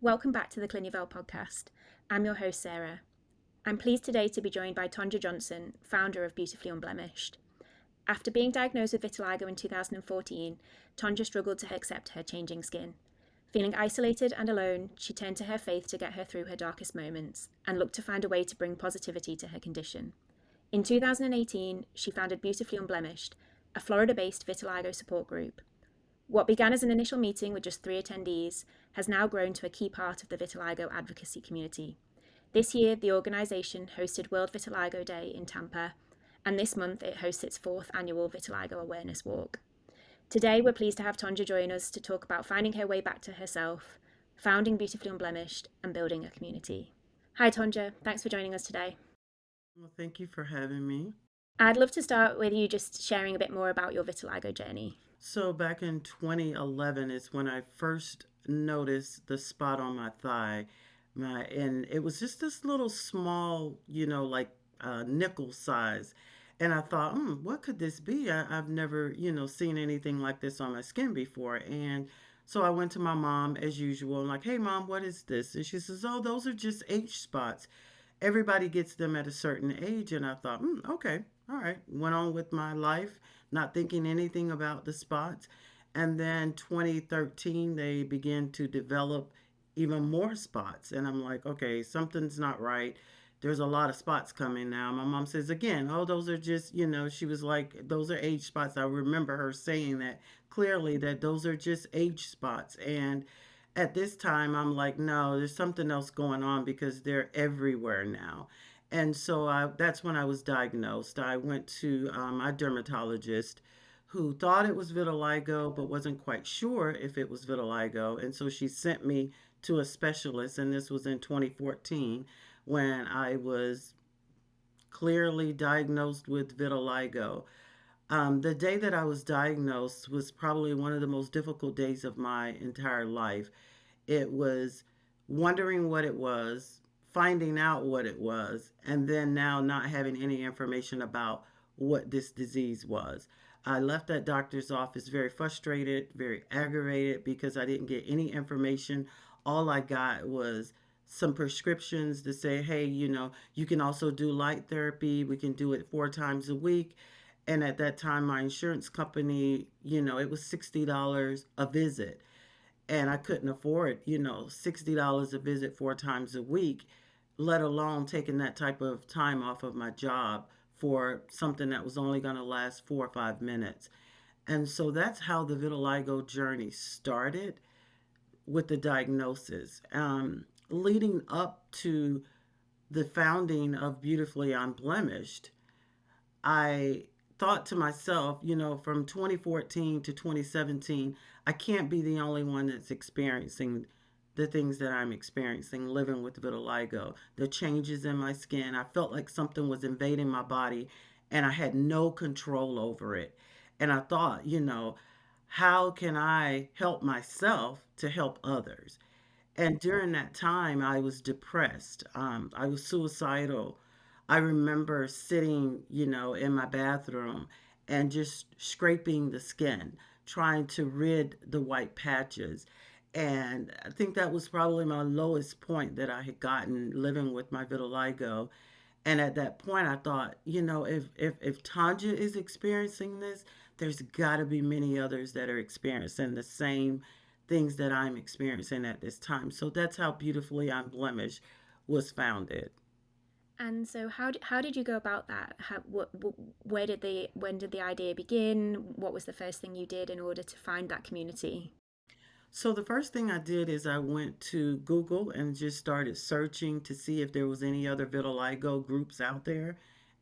Welcome back to the CLINUVEL podcast. I'm your host, Sarah. I'm pleased today to be joined by Tonja Johnson, founder of Beautifully Unblemished. After being diagnosed with vitiligo in 2014, Tonja struggled to accept her changing skin. Feeling isolated and alone, she turned to her faith to get her through her darkest moments and looked to find a way to bring positivity to her condition. In 2018, she founded Beautifully Unblemished, a Florida based vitiligo support group. What began as an initial meeting with just 3 attendees has now grown to a key part of the vitiligo advocacy community. This year, the organisation hosted World Vitiligo Day in Tampa, and this month it hosts its fourth annual Vitiligo Awareness Walk. Today, we're pleased to have Tonja join us to talk about finding her way back to herself, founding Beautifully Unblemished, and building a community. Hi, Tonja. Thanks for joining us today. Well, thank you for having me. I'd love to start with you just sharing a bit more about your vitiligo journey. So, back in 2011 is when I first noticed the spot on my thigh. And it was just this little small, like nickel size. And I thought, what could this be? I've never, seen anything like this on my skin before. And so I went to my mom as usual, and like, hey, mom, what is this? And she says, oh, those are just H spots. Everybody gets them at a certain age. And I thought, okay, all right. Went on with my life, not thinking anything about the spots. And then 2013, they began to develop even more spots. And I'm like, okay, something's not right. There's a lot of spots coming now. My mom says again, oh, those are just, she was like, those are age spots. I remember her saying that clearly, that those are just age spots. And at this time, I'm like, no, there's something else going on because they're everywhere now. And so that's when I was diagnosed. I went to my dermatologist who thought it was vitiligo but wasn't quite sure if it was vitiligo. And so she sent me to a specialist, and this was in 2014 when I was clearly diagnosed with vitiligo. The day that I was diagnosed was probably one of the most difficult days of my entire life. It was wondering what it was, finding out what it was, and then now not having any information about what this disease was. I left that doctor's office very frustrated, very aggravated because I didn't get any information. All I got was some prescriptions to say, hey, you can also do light therapy. We can do it 4 times a week. And at that time, my insurance company, it was $60 a visit, and I couldn't afford, $60 a visit 4 times a week, let alone taking that type of time off of my job for something that was only going to last 4 or 5 minutes. And so that's how the vitiligo journey started with the diagnosis. Leading up to the founding of Beautifully Unblemished, I thought to myself, from 2014 to 2017, I can't be the only one that's experiencing the things that I'm experiencing living with vitiligo, the changes in my skin. I felt like something was invading my body and I had no control over it. And I thought, how can I help myself to help others? And during that time, I was depressed. I was suicidal. I remember sitting, in my bathroom and just scraping the skin, trying to rid the white patches. And I think that was probably my lowest point that I had gotten living with my vitiligo. And at that point, I thought, if Tanja is experiencing this, there's got to be many others that are experiencing the same things that I'm experiencing at this time. So that's how Beautifully Unblemished was founded. And so, how did you go about that? Where did when did the idea begin? What was the first thing you did in order to find that community? So the first thing I did is I went to Google and just started searching to see if there was any other vitiligo groups out there.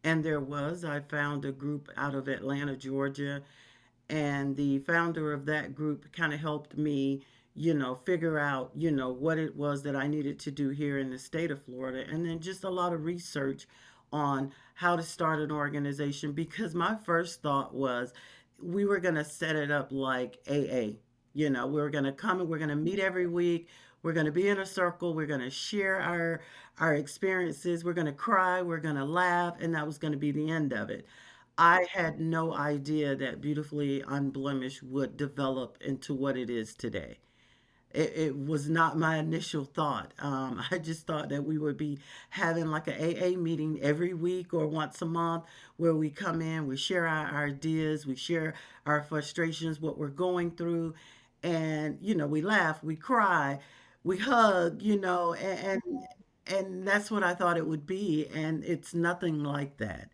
And there was. I found a group out of Atlanta, Georgia, and the founder of that group kind of helped me, figure out, what it was that I needed to do here in the state of Florida, and then just a lot of research on how to start an organization because my first thought was we were going to set it up like AA. We were going to come and we're going to meet every week. We're going to be in a circle. We're going to share our experiences. We're going to cry. We're going to laugh, and that was going to be the end of it. I had no idea that Beautifully Unblemished would develop into what it is today. It was not my initial thought. I just thought that we would be having like an AA meeting every week or once a month where we come in, we share our ideas, we share our frustrations, what we're going through, and we laugh, we cry, we hug, and that's what I thought it would be, and it's nothing like that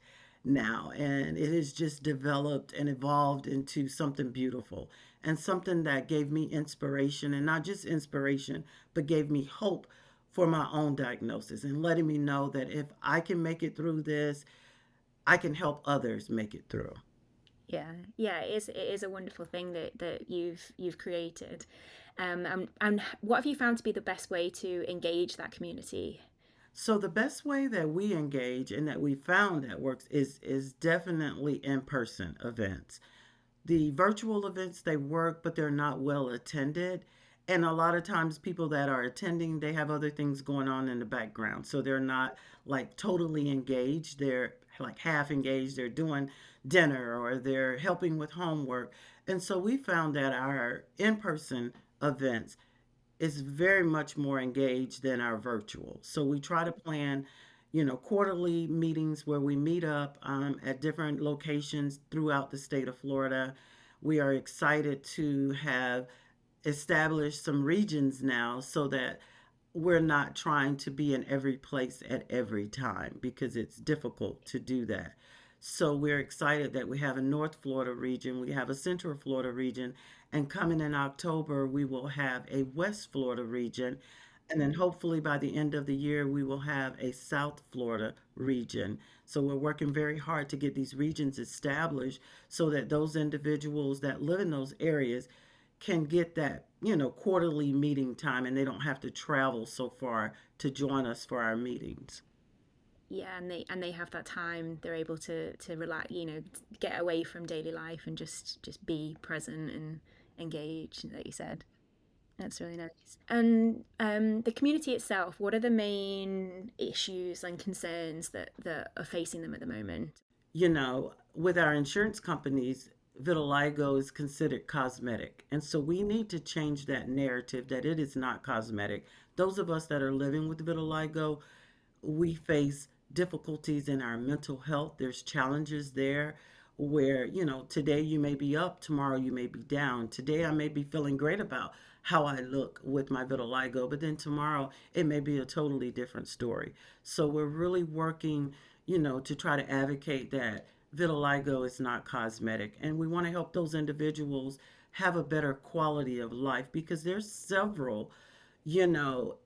now. And it has just developed and evolved into something beautiful and something that gave me inspiration, and not just inspiration, but gave me hope for my own diagnosis and letting me know that if I can make it through this, I can help others make it through. Yeah, yeah, it is a wonderful thing that you've created. And what have you found to be the best way to engage that community? So the best way that we engage and that we found that works is definitely in-person events. The virtual events, they work, but they're not well attended. And a lot of times people that are attending, they have other things going on in the background. So they're not like totally engaged. They're like half engaged. They're doing dinner or they're helping with homework. And so we found that our in-person events is very much more engaged than our virtual. So we try to plan, quarterly meetings where we meet up at different locations throughout the state of Florida. We are excited to have established some regions now so that we're not trying to be in every place at every time because it's difficult to do that. So we're excited that we have a North Florida region, we have a Central Florida region, and coming in October, we will have a West Florida region. And then hopefully by the end of the year, we will have a South Florida region. So we're working very hard to get these regions established so that those individuals that live in those areas can get that, quarterly meeting time and they don't have to travel so far to join us for our meetings. Yeah, and they have that time. They're able to relax, get away from daily life and just be present and engage, like you said. That's really nice. And the community itself, what are the main issues and concerns that are facing them at the moment? With our insurance companies, vitiligo is considered cosmetic. And so we need to change that narrative that it is not cosmetic. Those of us that are living with vitiligo, we face difficulties in our mental health. There's challenges there where, today you may be up, tomorrow you may be down. Today I may be feeling great about how I look with my vitiligo, but then tomorrow it may be a totally different story. So we're really working, to try to advocate that vitiligo is not cosmetic. And we want to help those individuals have a better quality of life because there's several, you know,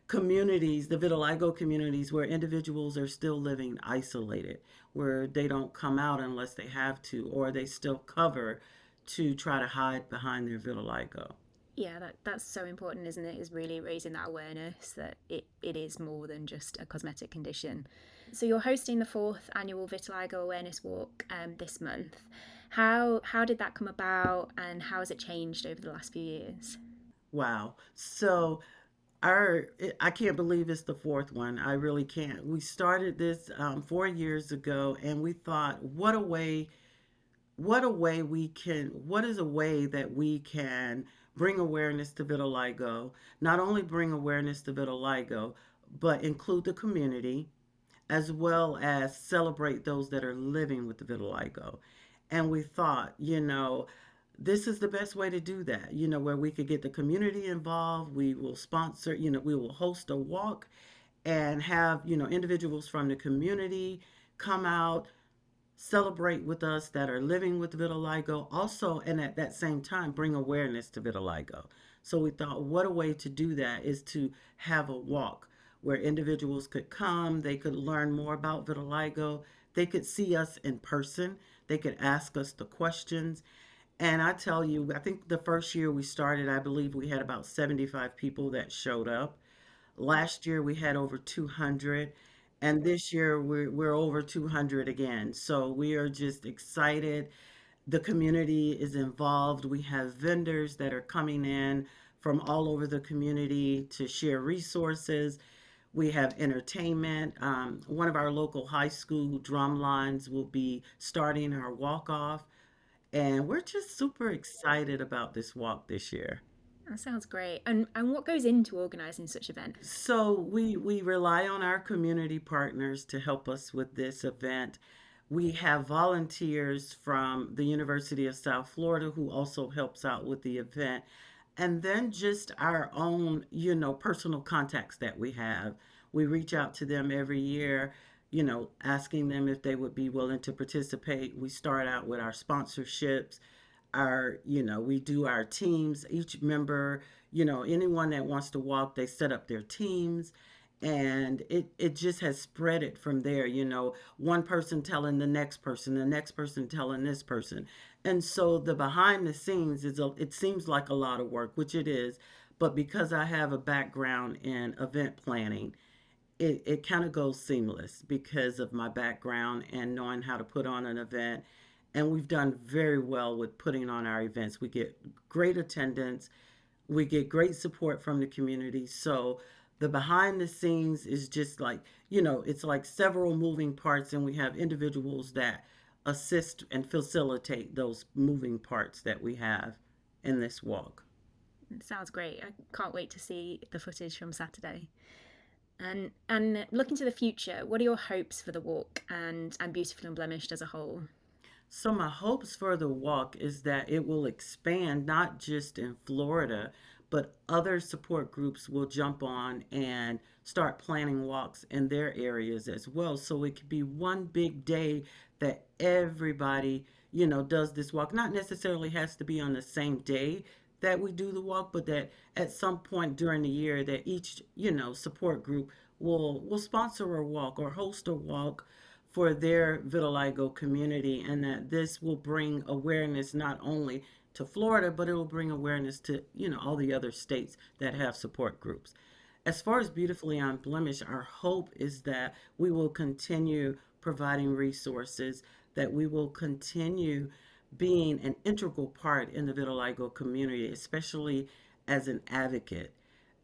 communities, the vitiligo communities, where individuals are still living isolated, where they don't come out unless they have to, or they still cover to try to hide behind their vitiligo. Yeah, that's so important, isn't it? Is really raising that awareness that it is more than just a cosmetic condition. So you're hosting the fourth annual Vitiligo Awareness Walk this month. How did that come about, and how has it changed over the last few years? Wow. So our I can't believe it's the fourth one. I really can't. We started this 4 years ago, and we thought, what is a way that we can bring awareness to vitiligo, not only bring awareness to vitiligo, but include the community as well as celebrate those that are living with the vitiligo. And we thought, this is the best way to do that, where we could get the community involved. We will sponsor, we will host a walk and have, individuals from the community come out, celebrate with us that are living with vitiligo also, and at that same time bring awareness to vitiligo. So we thought, what a way to do that is to have a walk where individuals could come, they could learn more about vitiligo, they could see us in person, they could ask us the questions. And I tell you, I think the first year we started, I believe we had about 75 people that showed up. Last year we had over 200, and this year we're over 200 again. So we are just excited. The community is involved. We have vendors that are coming in from all over the community to share resources. We have entertainment. One of our local high school drum lines will be starting our walk off, and we're just super excited about this walk this year. That sounds great. And what goes into organising such event? So we rely on our community partners to help us with this event. We have volunteers from the University of South Florida who also helps out with the event. And then just our own, personal contacts that we have. We reach out to them every year, asking them if they would be willing to participate. We start out with our sponsorships, we do our teams. Each member, anyone that wants to walk, they set up their teams. And it just has spread it from there, one person telling the next person telling this person. And so the behind the scenes it seems like a lot of work, which it is. But because I have a background in event planning, it kind of goes seamless because of my background and knowing how to put on an event. And we've done very well with putting on our events. We get great attendance, we get great support from the community. So the behind the scenes is just like, it's like several moving parts, and we have individuals that assist and facilitate those moving parts that we have in this walk. It sounds great. I can't wait to see the footage from Saturday. And looking to the future, what are your hopes for the walk and Beautifully Unblemished as a whole? So, my hopes for the walk is that it will expand not just in Florida, but other support groups will jump on and start planning walks in their areas as well. So, it could be one big day that everybody, does this walk. Not necessarily has to be on the same day that we do the walk, but that at some point during the year that each, support group will sponsor a walk or host a walk for their vitiligo community, and that this will bring awareness not only to Florida, but it will bring awareness to, all the other states that have support groups. As far as Beautifully Unblemished, our hope is that we will continue providing resources, that we will continue being an integral part in the vitiligo community, especially as an advocate.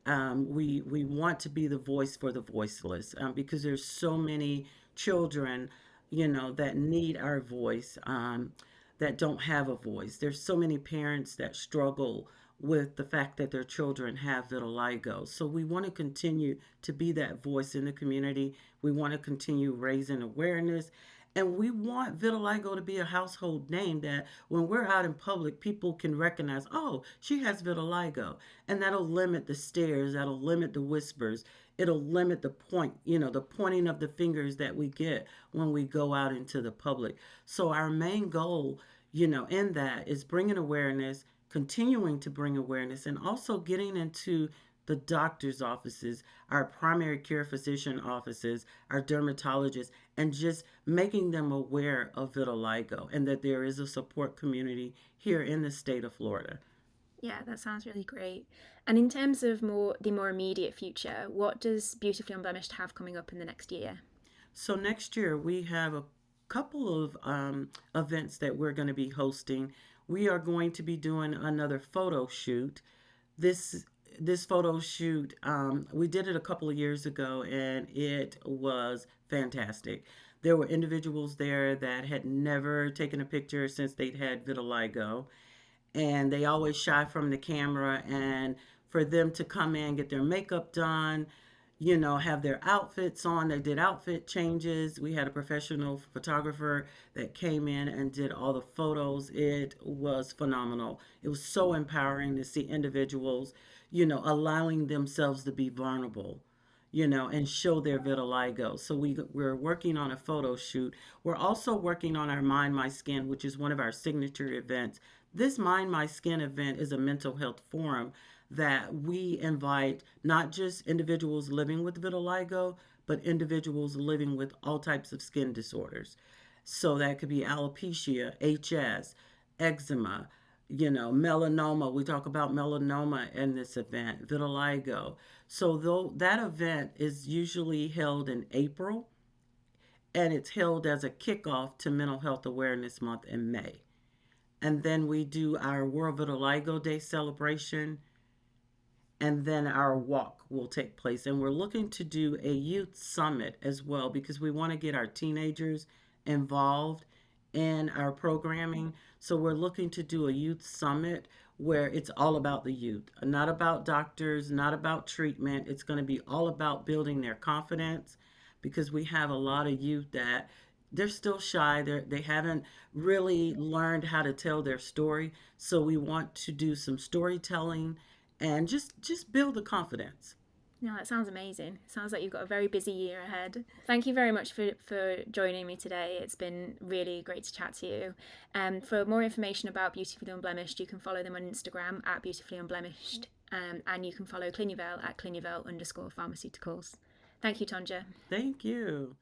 We want to be the voice for the voiceless, because there's so many children, that need our voice, that don't have a voice. There's so many parents that struggle with the fact that their children have vitiligo. So we want to continue to be that voice in the community. We want to continue raising awareness. And we want vitiligo to be a household name that when we're out in public, people can recognize, oh, she has vitiligo. And that'll limit the stares, that'll limit the whispers, it'll limit the pointing of the fingers that we get when we go out into the public. So our main goal, in that is bringing awareness, continuing to bring awareness, and also getting into the doctor's offices, our primary care physician offices, our dermatologists, and just making them aware of vitiligo and that there is a support community here in the state of Florida. Yeah, that sounds really great. And in terms of the more immediate future, what does Beautifully Unblemished have coming up in the next year? So next year we have a couple of events that we're going to be hosting. We are going to be doing another photo shoot. This this photo shoot, we did it a couple of years ago, and it was fantastic. There were individuals there that had never taken a picture since they'd had vitiligo, and they always shy from the camera. And for them to come in, get their makeup done, have their outfits on. They did outfit changes. We had a professional photographer that came in and did all the photos. It was phenomenal. It was so empowering to see individuals, allowing themselves to be vulnerable, and show their vitiligo. So we're working on a photo shoot. We're also working on our Mind My Skin, which is one of our signature events. This Mind My Skin event is a mental health forum that we invite not just individuals living with vitiligo, but individuals living with all types of skin disorders. So that could be alopecia, HS, eczema, melanoma. We talk about melanoma in this event, vitiligo. So though that event is usually held in April, and it's held as a kickoff to Mental Health Awareness Month in May. And then we do our World Vitiligo Day celebration, and then our walk will take place. And we're looking to do a youth summit as well, because we want to get our teenagers involved in our programming. So we're looking to do a youth summit where it's all about the youth, not about doctors, not about treatment. It's going to be all about building their confidence because we have a lot of youth that they're still shy. They haven't really learned how to tell their story. So we want to do some storytelling and just build the confidence. No, that sounds amazing. Sounds like you've got a very busy year ahead. Thank you very much for joining me today. It's been really great to chat to you. For more information about Beautifully Unblemished, you can follow them on Instagram at Beautifully Unblemished, and you can follow CLINUVEL at CLINUVEL_pharmaceuticals. Thank you, Tonja. Thank you.